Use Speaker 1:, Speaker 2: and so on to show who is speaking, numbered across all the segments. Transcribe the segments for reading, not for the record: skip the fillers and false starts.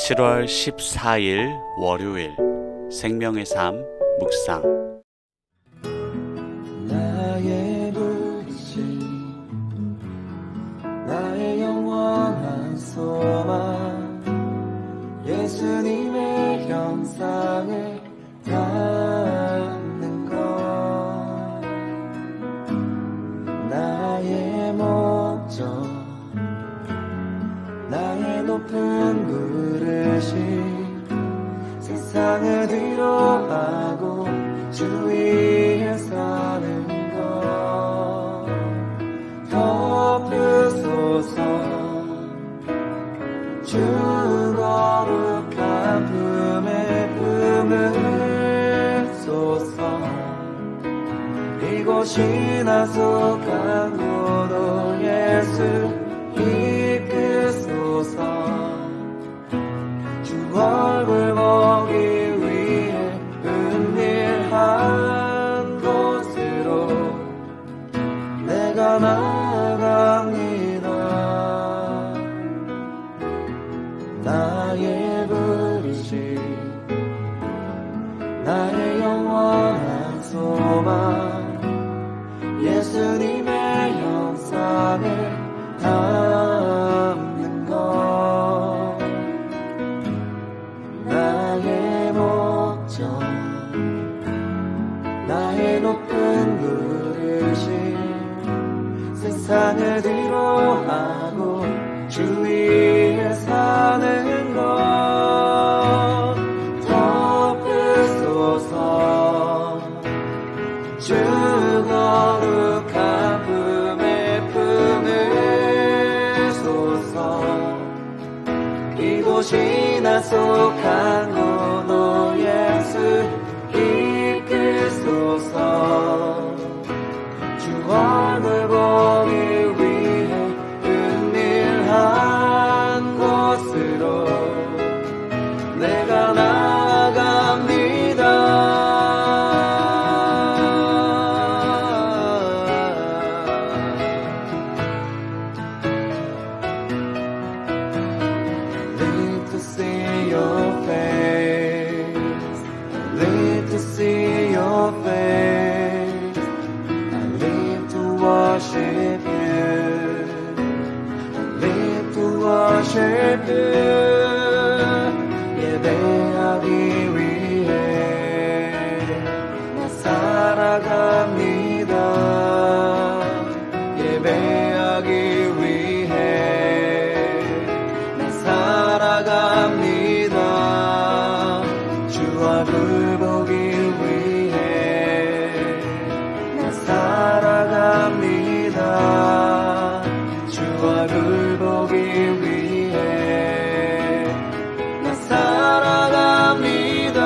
Speaker 1: 7월 14일 월요일 생명의 삶 묵상.
Speaker 2: 나의 부르심 나의 영원한 소망 예수님의 형상을 닮는 것 나의 목적 나의 높은 부르심 세상을 뒤로하고 주 위에 사는 것 덮으소서 주 거룩한 품에 품으소서 이곳이나 속한 고도 예수 이끄소서 주 얼굴 보기 위해 은밀한 곳으로 내가 나아갑니다. 나의 부르심 나의 영원한 소망 예수님의 형상을 담는 것 나의 목적 나의 높은 부르심 세상을 뒤로하고 주 위에 사는 것 덮으소서 주 거룩한 품에 품으소서 이곳이나 속한 고도 예수 이끌소서 주 얼굴 보기 위해 은밀한 곳으로 내가 나아갑니다. 예배하기 위해 나 살아갑니다. 예배하기 위해 나 살아갑니다. 주 얼굴 보기 위해 나 살아갑니다. 주 얼굴 보기 위해 나 살아갑니다.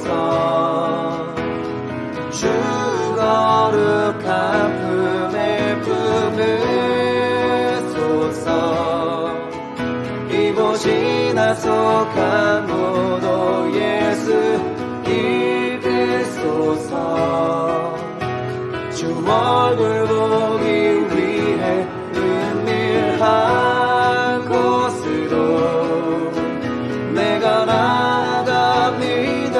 Speaker 2: 덮으소서 주 거룩한 품에 품으소서 이곳이나 속한 고도 예수 이끌소서 주 얼굴 보기 위해 은밀한 곳으로 내가 나아갑니다.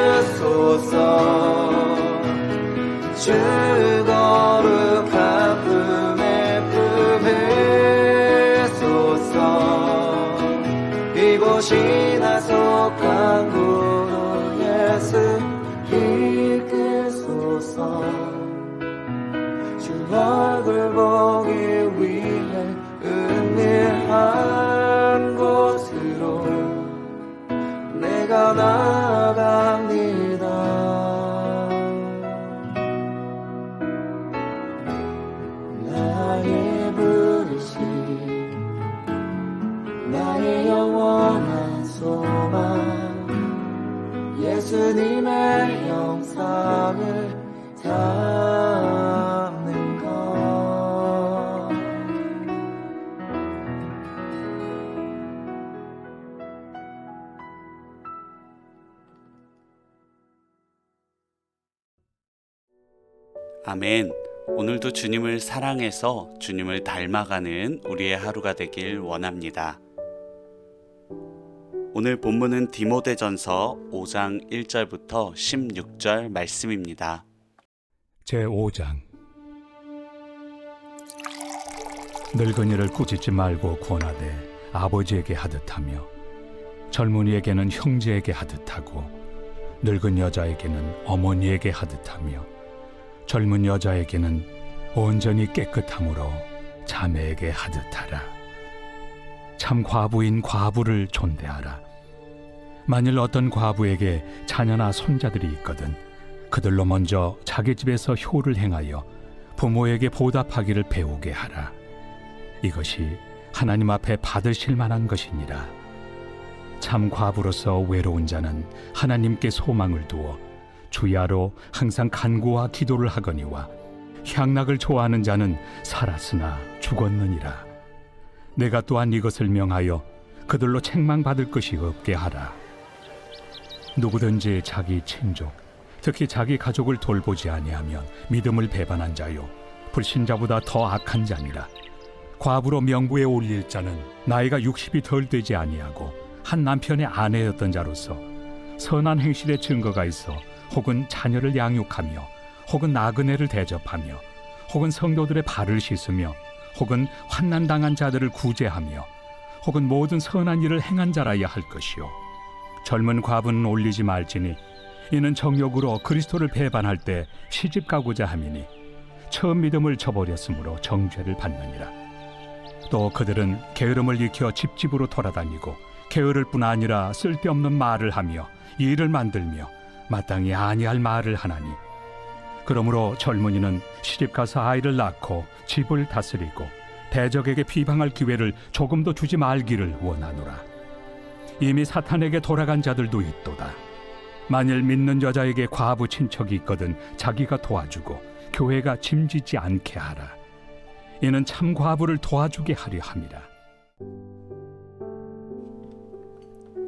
Speaker 2: 덮으소서 주 거룩한 품에 품으소서 이곳이나 속한 고도 예수 이끌소서 주 얼굴 보기 위해 은밀한 곳으로 내가 나아갑니다. 나의 부르심 나의 영원한 소망 예수님의 형상을 담는 것
Speaker 1: 아멘. 오늘도 주님을 사랑해서 주님을 닮아가는 우리의 하루가 되길 원합니다. 오늘 본문은 디모데전서 5장 1절부터 16절 말씀입니다.
Speaker 3: 제5장 늙은이를 꾸짖지 말고 권하되 아버지에게 하듯하며 젊은이에게는 형제에게 하듯하고 늙은 여자에게는 어머니에게 하듯하며 젊은 여자에게는 온전히 깨끗함으로 자매에게 하듯하라. 참 과부인 과부를 존대하라. 만일 어떤 과부에게 자녀나 손자들이 있거든 그들로 먼저 자기 집에서 효를 행하여 부모에게 보답하기를 배우게 하라. 이것이 하나님 앞에 받으실 만한 것이니라. 참 과부로서 외로운 자는 하나님께 소망을 두어 주야로 항상 간구와 기도를 하거니와 향락을 좋아하는 자는 살았으나 죽었느니라. 내가 또한 이것을 명하여 그들로 책망받을 것이 없게 하라. 누구든지 자기 친족, 특히 자기 가족을 돌보지 아니하면 믿음을 배반한 자요 불신자보다 더 악한 자니라. 과부로 명부에 올릴 자는 나이가 60이 덜 되지 아니하고 한 남편의 아내였던 자로서 선한 행실의 증거가 있어 혹은 자녀를 양육하며 혹은 나그네를 대접하며 혹은 성도들의 발을 씻으며 혹은 환난당한 자들을 구제하며 혹은 모든 선한 일을 행한 자라야 할 것이요 젊은 과부는 올리지 말지니 이는 정욕으로 그리스도를 배반할 때 시집 가고자 함이니 처음 믿음을 저버렸으므로 정죄를 받느니라. 또 그들은 게으름을 익혀 집집으로 돌아다니고 게으를 뿐 아니라 쓸데없는 말을 하며 일을 만들며 마땅히 아니할 말을 하나니 그러므로 젊은이는 시집가서 아이를 낳고 집을 다스리고 대적에게 비방할 기회를 조금도 주지 말기를 원하노라. 이미 사탄에게 돌아간 자들도 있도다. 만일 믿는 여자에게 과부 친척이 있거든 자기가 도와주고 교회가 짐지지 않게 하라. 이는 참 과부를 도와주게 하려 함이라.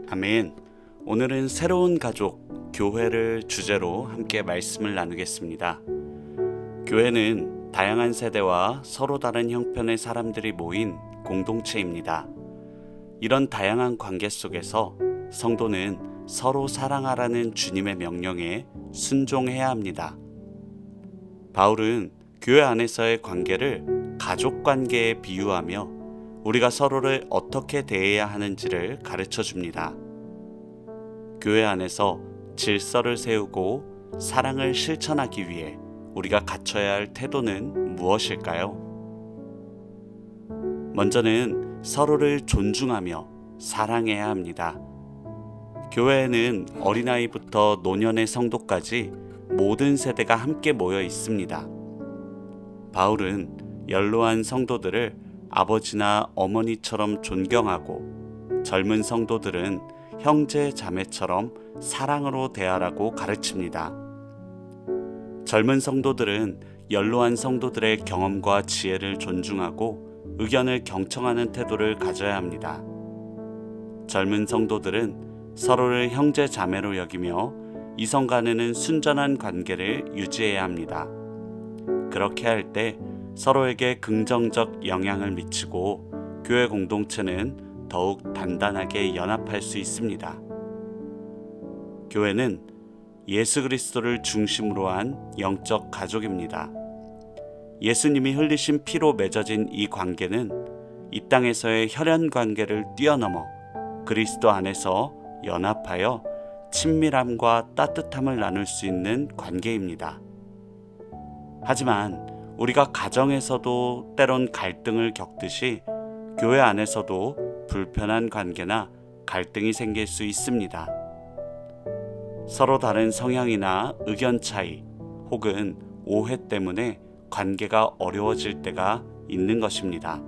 Speaker 1: 아멘. 오늘은 새로운 가족, 교회를 주제로 함께 말씀을 나누겠습니다. 교회는 다양한 세대와 서로 다른 형편의 사람들이 모인 공동체입니다. 이런 다양한 관계 속에서 성도는 서로 사랑하라는 주님의 명령에 순종해야 합니다. 바울은 교회 안에서의 관계를 가족 관계에 비유하며 우리가 서로를 어떻게 대해야 하는지를 가르쳐 줍니다. 교회 안에서 질서를 세우고 사랑을 실천하기 위해 우리가 갖춰야 할 태도는 무엇일까요? 먼저는 서로를 존중하며 사랑해야 합니다. 교회에는 어린아이부터 노년의 성도까지 모든 세대가 함께 모여 있습니다. 바울은 연로한 성도들을 아버지나 어머니처럼 존경하고 젊은 성도들은 형제 자매처럼 사랑으로 대하라고 가르칩니다. 젊은 성도들은 연로한 성도들의 경험과 지혜를 존중하고 의견을 경청하는 태도를 가져야 합니다. 젊은 성도들은 서로를 형제 자매로 여기며 이성 간에는 순전한 관계를 유지해야 합니다. 그렇게 할 때 서로에게 긍정적 영향을 미치고 교회 공동체는 더욱 단단하게 연합할 수 있습니다. 교회는 예수 그리스도를 중심으로 한 영적 가족입니다. 예수님이 흘리신 피로 맺어진 이 관계는 이 땅에서의 혈연 관계를 뛰어넘어 그리스도 안에서 연합하여 친밀함과 따뜻함을 나눌 수 있는 관계입니다. 하지만 우리가 가정에서도 때론 갈등을 겪듯이 교회 안에서도 불편한 관계나 갈등이 생길 수 있습니다. 서로 다른 성향이나 의견 차이 혹은 오해 때문에 관계가 어려워질 때가 있는 것입니다.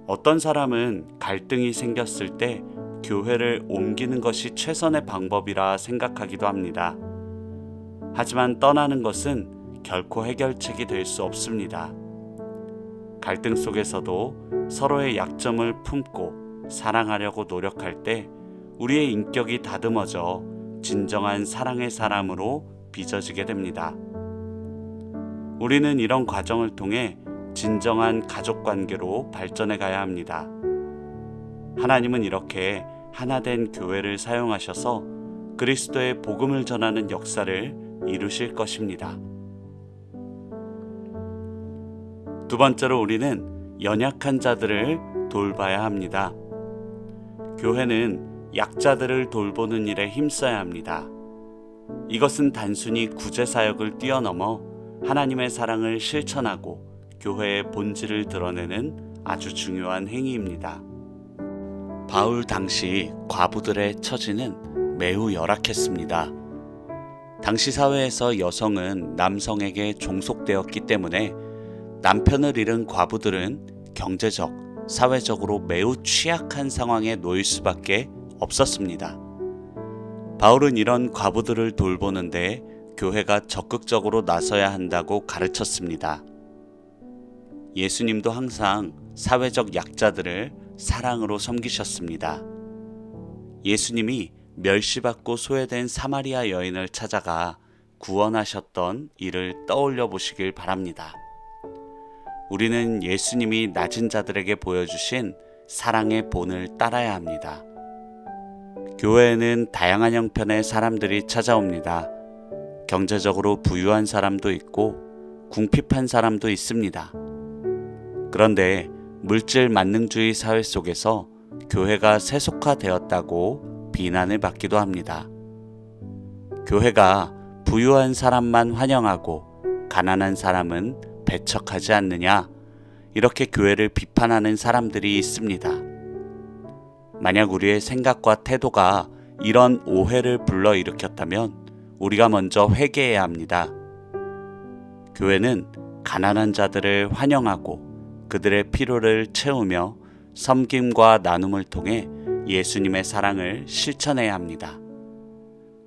Speaker 1: 어떤 사람은 갈등이 생겼을 때 교회를 옮기는 것이 최선의 방법이라 생각하기도 합니다. 하지만 떠나는 것은 결코 해결책이 될 수 없습니다. 갈등 속에서도 서로의 약점을 품고 사랑하려고 노력할 때 우리의 인격이 다듬어져 진정한 사랑의 사람으로 빚어지게 됩니다. 우리는 이런 과정을 통해 진정한 가족 관계로 발전해 가야 합니다. 하나님은 이렇게 하나된 교회를 사용하셔서 그리스도의 복음을 전하는 역사를 이루실 것입니다. 두 번째로 우리는 연약한 자들을 돌봐야 합니다. 교회는 약자들을 돌보는 일에 힘써야 합니다. 이것은 단순히 구제사역을 뛰어넘어 하나님의 사랑을 실천하고 교회의 본질을 드러내는 아주 중요한 행위입니다. 바울 당시 과부들의 처지는 매우 열악했습니다. 당시 사회에서 여성은 남성에게 종속되었기 때문에 남편을 잃은 과부들은 경제적, 사회적으로 매우 취약한 상황에 놓일 수밖에 없었습니다. 바울은 이런 과부들을 돌보는데 교회가 적극적으로 나서야 한다고 가르쳤습니다. 예수님도 항상 사회적 약자들을 사랑으로 섬기셨습니다. 예수님이 멸시받고 소외된 사마리아 여인을 찾아가 구원하셨던 일을 떠올려 보시길 바랍니다. 우리는 예수님이 낮은 자들에게 보여주신 사랑의 본을 따라야 합니다. 교회에는 다양한 형편의 사람들이 찾아옵니다. 경제적으로 부유한 사람도 있고 궁핍한 사람도 있습니다. 그런데 물질 만능주의 사회 속에서 교회가 세속화되었다고 비난을 받기도 합니다. 교회가 부유한 사람만 환영하고 가난한 사람은 배척하지 않느냐, 이렇게 교회를 비판하는 사람들이 있습니다. 만약 우리의 생각과 태도가 이런 오해를 불러일으켰다면 우리가 먼저 회개해야 합니다. 교회는 가난한 자들을 환영하고 그들의 필요를 채우며 섬김과 나눔을 통해 예수님의 사랑을 실천해야 합니다.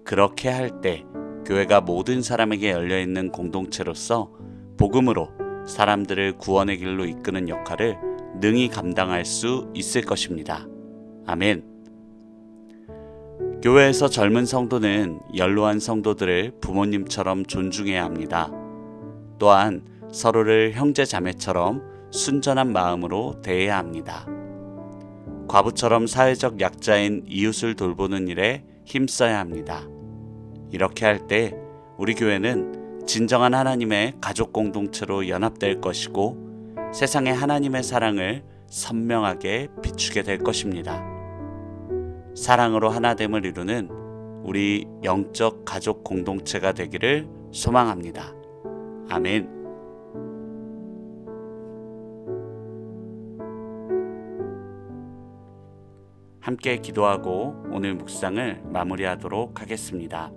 Speaker 1: 그렇게 할 때 교회가 모든 사람에게 열려있는 공동체로서 복음으로 사람들을 구원의 길로 이끄는 역할을 능히 감당할 수 있을 것입니다. 아멘. 교회에서 젊은 성도는 연로한 성도들을 부모님처럼 존중해야 합니다. 또한 서로를 형제 자매처럼 순전한 마음으로 대해야 합니다. 과부처럼 사회적 약자인 이웃을 돌보는 일에 힘써야 합니다. 이렇게 할 때 우리 교회는 진정한 하나님의 가족 공동체로 연합될 것이고 세상에 하나님의 사랑을 선명하게 비추게 될 것입니다. 사랑으로 하나됨을 이루는 우리 영적 가족 공동체가 되기를 소망합니다. 아멘. 함께 기도하고 오늘 묵상을 마무리하도록 하겠습니다.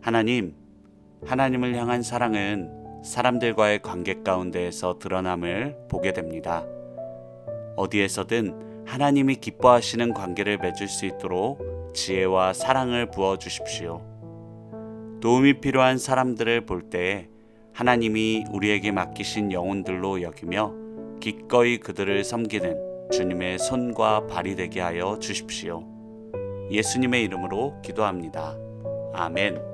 Speaker 1: 하나님을 향한 사랑은 사람들과의 관계 가운데에서 드러남을 보게 됩니다. 어디에서든 하나님이 기뻐하시는 관계를 맺을 수 있도록 지혜와 사랑을 부어주십시오. 도움이 필요한 사람들을 볼 때 하나님이 우리에게 맡기신 영혼들로 여기며 기꺼이 그들을 섬기는 주님의 손과 발이 되게 하여 주십시오. 예수님의 이름으로 기도합니다. 아멘.